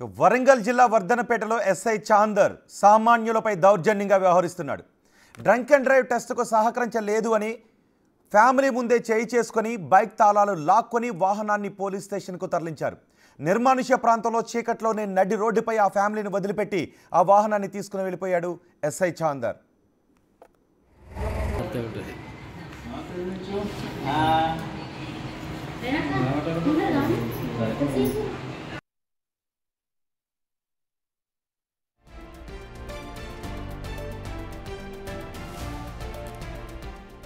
వరంగల్ జిల్లా వర్ధనపేటలో ఎస్ఐ చాందర్ సామాన్యులపై దౌర్జన్యంగా వ్యవహరిస్తున్నాడు. Drunk and drive టెస్టుకు సహకరించలేదు అని ఫ్యామిలీ ముందే చేయి చేసుకొని బైక్ తాళాలు లాక్కొని వాహనాన్ని పోలీస్ స్టేషన్కు తరలించారు. నిర్మానుష్య ప్రాంతంలో చీకట్లోనే నడి రోడ్డుపై ఆ ఫ్యామిలీని వదిలిపెట్టి ఆ వాహనాన్ని తీసుకుని వెళ్ళిపోయాడు ఎస్ఐ చాందర్.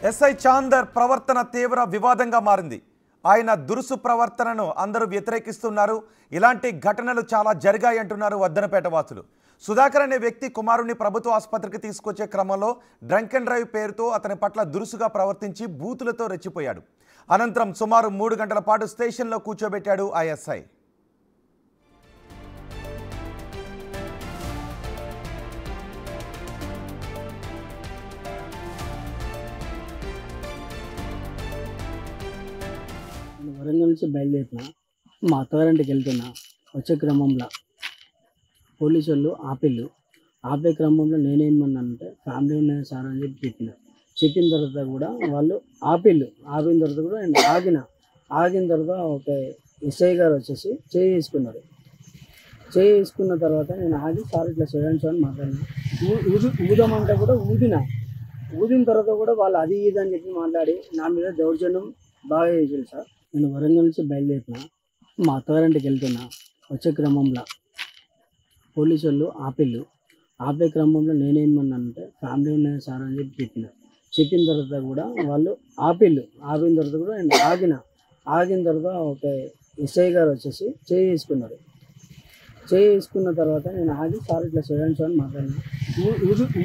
ఎస్ఐ చాందర్ ప్రవర్తన తీవ్ర వివాదంగా మారింది. ఆయన దురుసు ప్రవర్తనను అందరూ వ్యతిరేకిస్తున్నారు. ఇలాంటి ఘటనలు చాలా జరిగాయంటున్నారు వర్ధనపేట వాసులు. సుధాకర్ అనే వ్యక్తి కుమారుని ప్రభుత్వ ఆసుపత్రికి తీసుకొచ్చే క్రమంలో డ్రంక్ అండ్ డ్రైవ్ పేరుతో అతని పట్ల దురుసుగా ప్రవర్తించి బూతులతో రెచ్చిపోయాడు. అనంతరం సుమారు 3 గంటల పాటు స్టేషన్లో కూర్చోబెట్టాడు ఆ ఎస్ఐ. వరంగల్ నుంచి బయలుదేరిన మా అత్తగారింటికి వెళ్తున్నా. వచ్చే క్రమంలో పోలీసు వాళ్ళు ఆపే క్రమంలో నేనేమన్నానంటే ఫ్యామిలీ ఉన్నది సార్ అని చెప్పిన తర్వాత కూడా వాళ్ళు ఆపిన తర్వాత కూడా నేను ఆగిన తర్వాత ఒక ఎస్ఐ గారు వచ్చేసి చేసుకున్న తర్వాత నేను ఆగి సార్ ఇట్లా చేయండి సార్ అని మాట్లాడినా. ఊదమంటే కూడా ఊదిన తర్వాత కూడా వాళ్ళు అది ఇది అని చెప్పి మాట్లాడి నా మీద దౌర్జన్యం బాగా చేశారు సార్. నేను వరంగల్ నుంచి బయలుదేరిన మా అత్తగారింటికి వెళ్తున్నా. వచ్చే క్రమంలో పోలీసు వాళ్ళు ఆపే క్రమంలో నేనేమన్నానంటే ఫ్యామిలీ ఉన్నది సార్ అని చెప్పిన తర్వాత కూడా వాళ్ళు ఆపిన తర్వాత కూడా నేను ఆగిన తర్వాత ఒక ఎస్ఐ గారు వచ్చేసి చేసుకున్న తర్వాత నేను ఆగి సార్ ఇట్లా చేయండి సార్ అని మాట్లాడినా.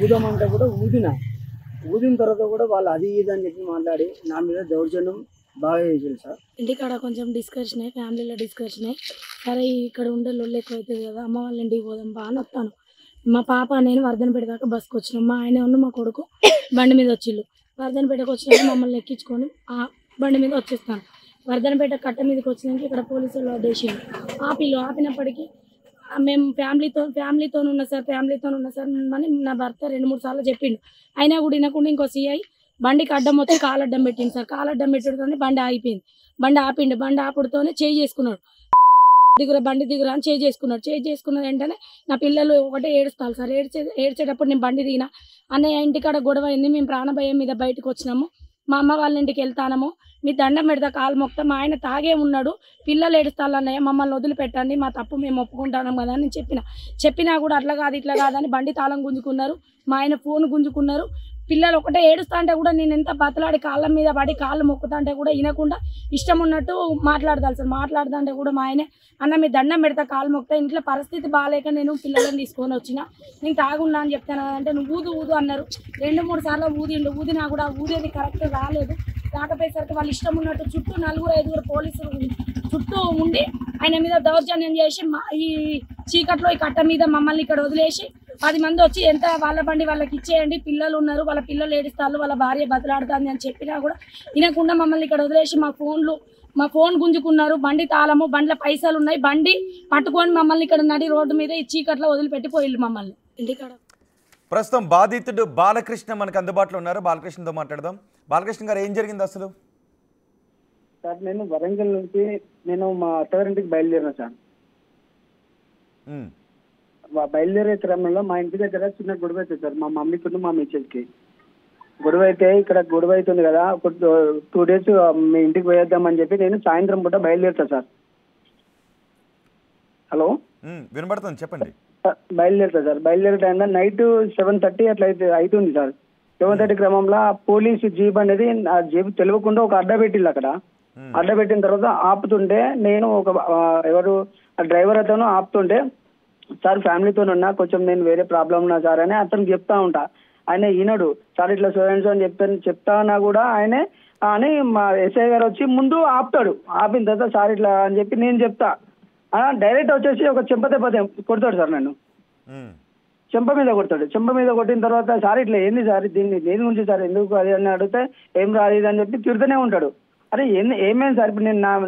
ఊదమంటే కూడా ఊదిన తర్వాత కూడా వాళ్ళు అది ఇది అని చెప్పి మాట్లాడి నా మీద దౌర్జన్యం బాగా చేశారు సార్. ఇంటికాడ కొంచెం డిస్కషన్ అయ్యి ఫ్యామిలీలో డిస్కషన్ అయ్యి సరే ఇక్కడ ఉండే లొల్లు ఎక్కువ అవుతుంది కదా, అమ్మ వాళ్ళ ఇంటికి పోదాం బాగా వస్తాను. మా పాప నేను వర్ధనపేట దాకా బస్కి వచ్చినాం. మా ఆయన ఉన్న మా కొడుకు బండి మీద వచ్చిళ్ళు. వర్ధనపేటకు వచ్చినాక మమ్మల్ని ఎక్కించుకొని ఆ బండి మీద వచ్చేస్తాను. వర్ధనపేట కట్ట మీదకి వచ్చినాక ఇక్కడ పోలీసులు వడ్డేసిండు. ఆపినప్పటికీ మేము ఫ్యామిలీతో ఉన్నా సార్ అని నా భర్త 2-3 సార్లు చెప్పిండు. అయినా కూడా వినకుండా ఇంకో సిఐ బండికి అడ్డం వచ్చి కాలడ్డం పెట్టింది సార్. కాలడ్డం పెట్టడంతోనే బండి ఆగిపోయింది. బండి ఆపుడుతోనే చేయి చేసుకున్నాడు. బండి దిగురా అని చేయి చేసుకున్న వెంటనే నా పిల్లలు ఒకటే ఏడుస్తారు సార్. ఏడ్చేటప్పుడు నేను బండి దిగిన. అన్నయ్య ఇంటికాడ గొడవ అయింది, మేము ప్రాణభయం మీద బయటకు వచ్చినాము, మా అమ్మ వాళ్ళ ఇంటికి వెళ్తానము, మీ దండం పెడతా కాలు మొక్తా, మా ఆయన తాగే ఉన్నాడు, పిల్లలు ఏడుస్తారు అన్నయ్య, మమ్మల్ని వదిలిపెట్టండి, మా తప్పు మేము ఒప్పుకుంటాం కదా అని చెప్పినా కూడా అట్లా కాదు ఇట్లా కాదని బండి తాళం గుంజుకున్నారు, మా ఆయన ఫోన్ గుంజుకున్నారు. పిల్లలు ఒకటే ఏడుస్తా అంటే కూడా నేను ఎంత బతలాడి కాళ్ళ మీద పడి కాళ్ళు మొక్కుతా అంటే కూడా వినకుండా ఇష్టం ఉన్నట్టు మాట్లాడతాను సార్. మాట్లాడుతా అంటే కూడా మా ఆయనే అన్న మీ దండం పెడతా కాళ్ళు మొక్కుతా, ఇంట్లో పరిస్థితి బాగాలేక నేను పిల్లలను తీసుకొని వచ్చిన, నేను తాగున్నా అని చెప్తాను అంటే నువ్వు ఊదు అన్నారు. 2-3 సార్లు ఊదినా కూడా ఊదేది కరెక్ట్ రాలేదు. రాకపోయేసరికి వాళ్ళు ఇష్టం ఉన్నట్టు చుట్టూ 4-5 పోలీసులు చుట్టూ ఉండి ఆయన మీద దౌర్జన్యం చేసి ఈ చీకట్లో ఈ కట్ట మీద మమ్మల్ని ఇక్కడ వదిలేసి 10 మంది వచ్చి ఎంత వాళ్ళ బండి వాళ్ళకి ఇచ్చేయండి, పిల్లలు ఉన్నారు, వాళ్ళ పిల్లలు ఏడుస్తారు, వాళ్ళ భార్య బతలాడుతుంది అని చెప్పినా కూడా వినకుండా మమ్మల్ని ఇక్కడ వదిలేసి మా ఫోన్ గుంజుకున్నారు. బండి తాళము, బండిలో పైసలు ఉన్నాయి, బండి పట్టుకొని మమ్మల్ని ఇక్కడ నడి రోడ్డు మీద ఈ చీకట్లో వదిలిపెట్టి పోయిళ్ళు మమ్మల్ని ఇంటికాడ. ప్రస్తుతం బాధితుడు బాలకృష్ణ మనకు అందుబాటులో ఉన్నారు. బాలకృష్ణతో మాట్లాడదాం. బాలకృష్ణ గారు, ఏం జరిగింది అసలు? సార్ నేను వరంగల్ నుంచి మా అత్తగారింటికి బయలుదేరినా సార్. బయలుదేరే క్రమంలో మా ఇంటి దగ్గర చిన్న గొడవ అవుతుంది సార్. మా మమ్మీకి మా మిస్సెస్కి గొడవ అయితే ఇక్కడ గొడవ అవుతుంది కదా, ఒక 2 డేస్ మీ ఇంటికి పోయేద్దామని చెప్పి నేను సాయంత్రం పూట బయలుదేరుతా సార్. హలో, వినబడుతుంది, చెప్పండి. బయలుదేరుతా సార్. బయలుదేరే టైంలో నైట్ 7:30 అట్లా అవుతుంది సార్. 7:30 క్రమంలో పోలీసు జీప్ అనేది ఆ జీప్ తెలియకుండా ఒక అడ్డపెట్టిల్లు. అక్కడ అడ్డపెట్టిన తర్వాత ఆపుతుంటే నేను ఎవరు డ్రైవర్ అతను ఆపుతుంటే, సార్ ఫ్యామిలీతో ఉన్నా, కొంచెం నేను వేరే ప్రాబ్లం ఉన్నా సార్ అని అతను చెప్తా ఉంటా. ఆయన ఈనాడు సార్ ఇట్లా చూడండి అని చెప్తానా కూడా ఆయనే అని మా ఎస్ఐ గారు వచ్చి ముందు ఆపుతాడు. ఆపిన తర్వాత సార్ ఇట్లా అని చెప్పి నేను చెప్తా, డైరెక్ట్ వచ్చేసి ఒక చెంప కొడతాడు సార్. నన్ను చెంప మీద కొడతాడు. చెంప మీద కొట్టిన తర్వాత సార్ ఇట్లా ఏంది సార్, దీన్ని దేని గురించి సార్ ఎందుకు అది అని అడిగితే ఏం రాదు అని చెప్పి తిడుతూనే ఉంటాడు. అరే ఏమైంది సార్, ఇప్పుడు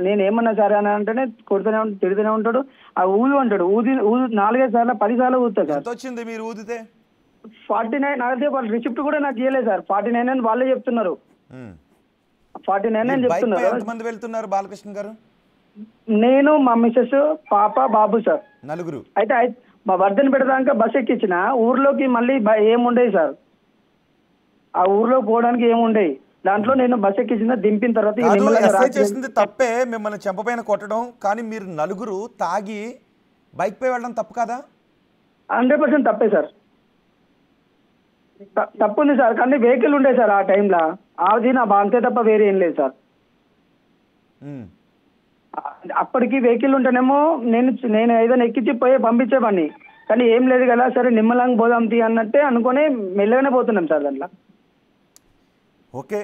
నేను ఏమన్నా సరే అని అంటేనే కొడుతూనే తిడుతూనే ఉంటాడు. ఆ ఊదు అంటాడు, ఊదు 4-5 సార్లు 10 సార్లు ఊదుతాడు సార్. ఎంత వచ్చింది మీరు ఊదితే? 49. అదే వాళ్ళు రిసిప్ట్ కూడా నాకు ఇవ్వలేదు సార్. 49 అని వాళ్ళే చెప్తున్నారు. 49 అని చెప్తున్నారు. ఎంతమంది వెళ్తున్నారు బాలకృష్ణ గారు? నేను, మా మిస్సెస్, పాప, బాబు సార్, 4. అయితే మా వర్ధన్ పెడదాక బస్ ఎక్కించిన ఊర్లోకి మళ్ళీ ఏముండేవి సార్, ఆ ఊర్లో పోవడానికి ఏముండేవి. దాంట్లో నేను బస్ ఎక్కించిన దింపిన తర్వాత ఎస్ఐ చేసింది తప్పే, మిమ్మల్ని చెంపపైన కొట్టడం. కానీ మీరు 4 తాగి బైక్ పై వెళ్ళడం తప్పు కదా? 100% తప్పే సార్, తప్పు ఉంది సార్. కానీ వెహికల్ ఉండే సార్ ఆ టైంలో, అది నా బాంతే తప్ప వేరే ఏం లేదు సార్. అప్పటికి వెహికల్ ఉంటేనేమో నేను ఏదైనా ఎక్కించి పోయి పంపించేవాడిని. కానీ ఏం లేదు కదా, సరే నిమ్మలంగా పోదాం తీ అన్నట్టే అనుకుని మెల్లగానే పోతున్నాం సార్ దాంట్లో. ఓకే,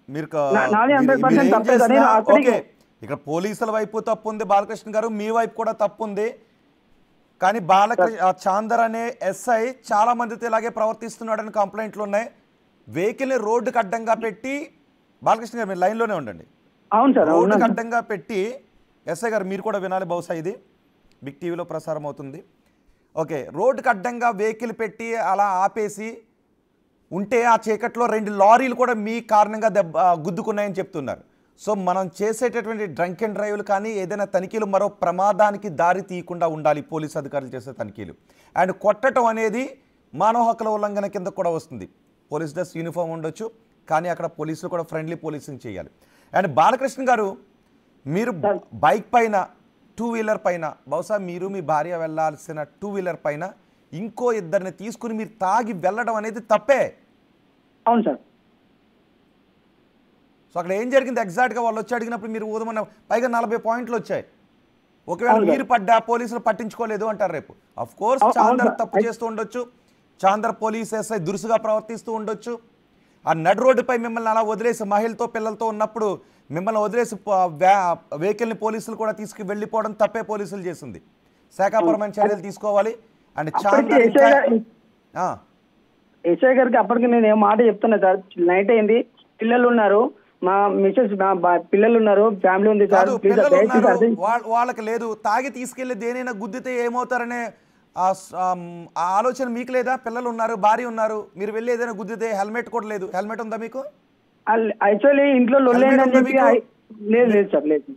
మీరు నాది 100% తప్పే సార్. నేను ఓకే, ఇక్కడ పోలీసుల వైపు తప్పు ఉంది బాలకృష్ణ గారు, మీ వైపు కూడా తప్పు ఉంది. కానీ చాందర్ అనే ఎస్ఐ చాలా మందితో ఇలాగే ప్రవర్తిస్తున్నాడని కంప్లైంట్లు ఉన్నాయి. వెహికల్ని రోడ్డుకి అడ్డంగా పెట్టి, బాలకృష్ణ గారు మీరు లైన్లోనే ఉండండి. అవును సార్, రోడ్డుకి అడ్డంగా పెట్టి, ఎస్ఐ గారు మీరు కూడా వినాలి, బహుశా ఇది బిగ్ టీవీలో ప్రసారం అవుతుంది. ఓకే, రోడ్డుకి అడ్డంగా వెహికల్ పెట్టి అలా ఆపేసి ఉంటే ఆ చీకట్లో 2 లారీలు కూడా మీ కారణంగా గుద్దుకున్నాయని చెప్తున్నారు. సో మనం చేసేటటువంటి డ్రంక్ అండ్ డ్రైవ్లు కానీ ఏదైనా తనిఖీలు మరో ప్రమాదానికి దారి తీయకుండా ఉండాలి పోలీసు అధికారులు చేసే తనిఖీలు. అండ్ కొట్టడం అనేది మానవ హక్కుల ఉల్లంఘన కింద కూడా వస్తుంది. పోలీస్ డ్రెస్ యూనిఫామ్ ఉండొచ్చు, కానీ అక్కడ పోలీసులు కూడా ఫ్రెండ్లీ పోలీసింగ్ చేయాలి. అండ్ బాలకృష్ణ గారు, మీరు బైక్ పైన 2 వీలర్ పైన, బహుశా మీరు మీ భార్య వెళ్ళాల్సిన 2 వీలర్ పైన ఇంకో 2ని తీసుకుని మీరు తాగి వెళ్ళడం అనేది తప్పే. అవును సార్. సో అక్కడ ఏం జరిగింది ఎగ్జాక్ట్గా? వాళ్ళు వచ్చి అడిగినప్పుడు మీరు ఊదమన్న, పైగా 40 పాయింట్లు వచ్చాయి. ఒకవేళ మీరు పడ్డా పోలీసులు పట్టించుకోలేదు అంటారు రేపు. అఫ్ కోర్స్ చాందర్ తప్పు చేస్తూ ఉండొచ్చు, చాందర్ పోలీస్ ఎస్ఐ దురుసుగా ప్రవర్తిస్తూ ఉండొచ్చు. ఆ నడు రోడ్డుపై మిమ్మల్ని అలా వదిలేసి, మహిళతో పిల్లలతో ఉన్నప్పుడు మిమ్మల్ని వదిలేసి వెహికల్ని పోలీసులు కూడా తీసుకు వెళ్ళిపోవడం తప్పే పోలీసులు చేసింది. శాఖాపరమైన చర్యలు తీసుకోవాలి. అండ్ చాందర్ ఎస్ఐ గారికి అప్పటికి నేను ఏ మాట చెప్తున్నా సార్, నైట్ అయింది, పిల్లలు ఉన్నారు, మా మిసెస్ పిల్లలు ఉన్నారు, ఫ్యామిలీ ఉంది సార్. వాళ్ళకి లేదు, తాగి తీసుకెళ్లి దేనైనా గుద్దితే ఏమవుతారనే ఆలోచన మీకు లేదా? పిల్లలు ఉన్నారు, భార్య ఉన్నారు, మీరు వెళ్ళి ఏదైనా గుద్దితే హెల్మెట్ కూడా లేదు. హెల్మెట్ ఉందా మీకు? యాక్చువల్లీ ఇంట్లో లేదు సార్, లేదు.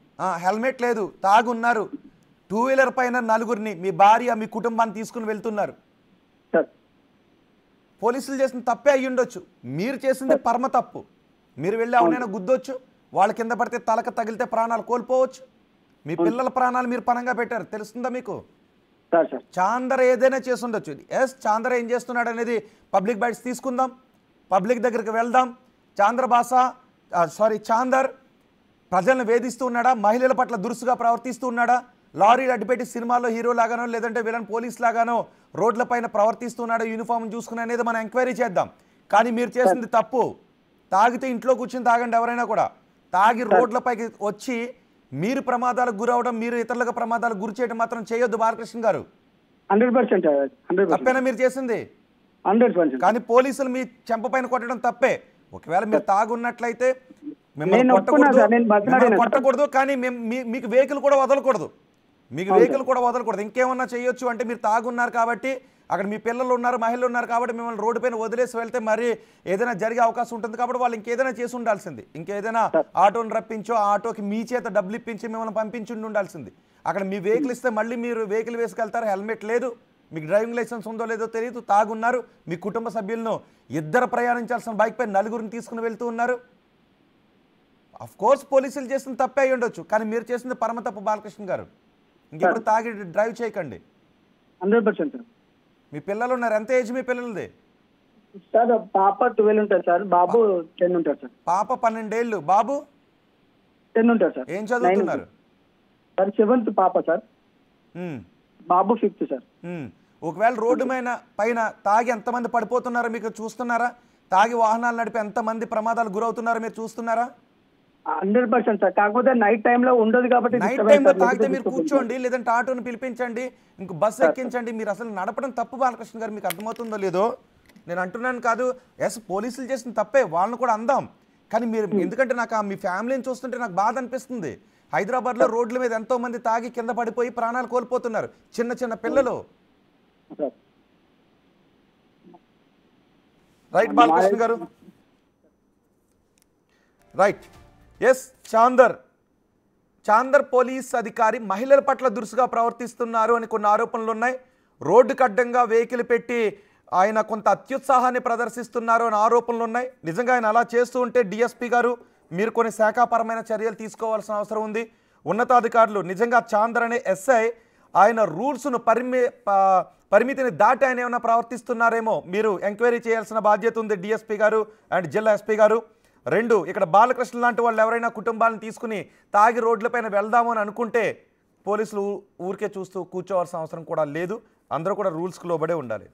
హెల్మెట్ లేదు, తాగున్నారు, 2 వీలర్ పైన 4ని, మీ భార్య మీ కుటుంబాన్ని తీసుకుని వెళ్తున్నారు. పోలీసులు చేసిన తప్పే అయ్యి ఉండొచ్చు, మీరు చేసింది పరమ తప్పు. మీరు వెళ్ళి అవునైనా గుద్దొచ్చు, వాళ్ళ కింద పడితే తలక తగిలితే ప్రాణాలు కోల్పోవచ్చు. మీ పిల్లల ప్రాణాలు మీరు పనంగా పెట్టారు, తెలుస్తుందా మీకు? చాందర్ ఏదైనా చేసి ఉండొచ్చు. ఎస్, చాందర్ ఏం చేస్తున్నాడు అనేది పబ్లిక్ బైట్స్ తీసుకుందాం, పబ్లిక్ దగ్గరికి వెళ్దాం. చాందర్ ప్రజలను వేధిస్తూ ఉన్నాడా? మహిళల పట్ల దురుసుగా ప్రవర్తిస్తూ ఉన్నాడా? లారీలు అడ్డుపెట్టి సినిమాలో హీరో లాగానో లేదంటే విలన్ పోలీస్ లాగానో రోడ్లపైన ప్రవర్తిస్తున్నాడో యూనిఫామ్ చూసుకుని అనేది మనం ఎంక్వైరీ చేద్దాం. కానీ మీరు చేసింది తప్పు. తాగితే ఇంట్లో కూర్చొని తాగండి, ఎవరైనా కూడా. తాగి రోడ్లపైకి వచ్చి మీరు ప్రమాదాలకు గురవడం, మీరు ఇతరులకు ప్రమాదాలకు గురి చేయడం మాత్రం చేయొద్దు బాలకృష్ణ గారు. 100% తప్పేనా మీరు చేసింది? 100%. కానీ పోలీసులు మీ చెంప పైన కొట్టడం తప్పే. ఒకవేళ మీరు తాగున్నట్లయితే మిమ్మల్ని కొట్టకూడదు, కానీ మీకు వెహికల్ కూడా వదలకూడదు. ఇంకేమన్నా చేయొచ్చు అంటే, మీరు తాగున్నారు కాబట్టి, అక్కడ మీ పిల్లలు ఉన్నారు, మహిళలు ఉన్నారు కాబట్టి మిమ్మల్ని రోడ్డు పైన వదిలేసి వెళ్తే మరి ఏదైనా జరిగే అవకాశం ఉంటుంది. కాబట్టి వాళ్ళు ఇంకేదైనా చేసి ఉండాల్సింది. ఇంకేదైనా ఆటోని రప్పించో, ఆ ఆటోకి మీ చేత డబ్బులు ఇప్పించి మిమ్మల్ని పంపించి ఉండాల్సింది. అక్కడ మీ వెహికల్ ఇస్తే మళ్ళీ మీరు వెహికల్ వేసుకెళ్తారు, హెల్మెట్ లేదు, మీకు డ్రైవింగ్ లైసెన్స్ ఉందో లేదో తెలియదు, తాగున్నారు, మీ కుటుంబ సభ్యులను 2 ప్రయాణించాల్సిన బైక్ పై 4ని తీసుకుని వెళ్తూ ఉన్నారు. అఫ్ కోర్స్ పోలీసులు చేసిన తప్పే అయి ఉండొచ్చు, కానీ మీరు చేసింది పరమ తప్పు బాలకృష్ణ గారు. ఇంకెప్పుడు తాగి డ్రైవ్ చేయకండి. 100%. మీ పిల్లలు ఉన్నారు, ఎంత ఏజ్ మీ పిల్లలది? సార్ పాప 12 ఉంటారు సార్, బాబు 10 ఉంటారు సార్. పాప 12 ఏళ్ళు, బాబు 10 ఉంటారు సార్. ఏం చదువుతున్నారు సార్? 7th పాప సార్, బాబు 5th సార్. ఒకవేళ రోడ్డు పైన తాగి ఎంతమంది పడిపోతున్నారో మీకు చూస్తున్నారా? తాగి వాహనాలు నడిపి ఎంతమంది ప్రమాదాలు గురవుతున్నారో మీరు చూస్తున్నారా? 100% సార్. కాకపోతే నైట్ టైంలో ఉండదు కాబట్టి, నైట్ టైంలో తాగితే మీరు కూర్చోండి, లేదంటే ఆటోని పిలిపించండి, ఇంకో బస్సు ఎక్కించండి. మీరు అసలు నడపడం తప్పు బాలకృష్ణ గారు, మీకు అర్థమవుతుందో లేదో నేను అంటున్నాను కాదు. ఎస్, పోలీసులు చేసిన తప్పే, వాళ్ళని కూడా అందాం. కానీ మీరు ఎందుకంటే నాకు మీ ఫ్యామిలీని చూస్తుంటే నాకు బాధ అనిపిస్తుంది. హైదరాబాద్లో రోడ్ల మీద ఎంతో మంది తాగి కింద పడిపోయి ప్రాణాలు కోల్పోతున్నారు, చిన్న చిన్న పిల్లలు. రైట్ బాలకృష్ణ గారు, రైట్. ఎస్, చాందర్ పోలీస్ అధికారి మహిళల పట్ల దురుసుగా ప్రవర్తిస్తున్నారు అని కొన్ని ఆరోపణలు ఉన్నాయి. రోడ్డుకు అడ్డంగా వెహికల్ పెట్టి ఆయన కొంత అత్యుత్సాహాన్ని ప్రదర్శిస్తున్నారు అని ఆరోపణలు ఉన్నాయి. నిజంగా ఆయన అలా చేస్తూ ఉంటే డిఎస్పీ గారు మీరు కొన్ని శాఖాపరమైన చర్యలు తీసుకోవాల్సిన అవసరం ఉంది. ఉన్నతాధికారులు నిజంగా చాందర్ అనే ఎస్ఐ ఆయన రూల్స్ను పరిమితిని దాటి ఆయన ఏమైనా ప్రవర్తిస్తున్నారేమో మీరు ఎంక్వైరీ చేయాల్సిన బాధ్యత ఉంది డిఎస్పీ గారు అండ్ జిల్లా ఎస్పీ గారు. 2, ఇక్కడ బాలకృష్ణ లాంటి వాళ్ళు ఎవరైనా కుటుంబాలను తీసుకుని తాగి రోడ్లపైన వెళ్దాము అని అనుకుంటే పోలీసులు ఊరికే చూస్తూ కూర్చోవాల్సిన అవసరం కూడా లేదు. అందరూ కూడా రూల్స్కి లోబడే ఉండాలి.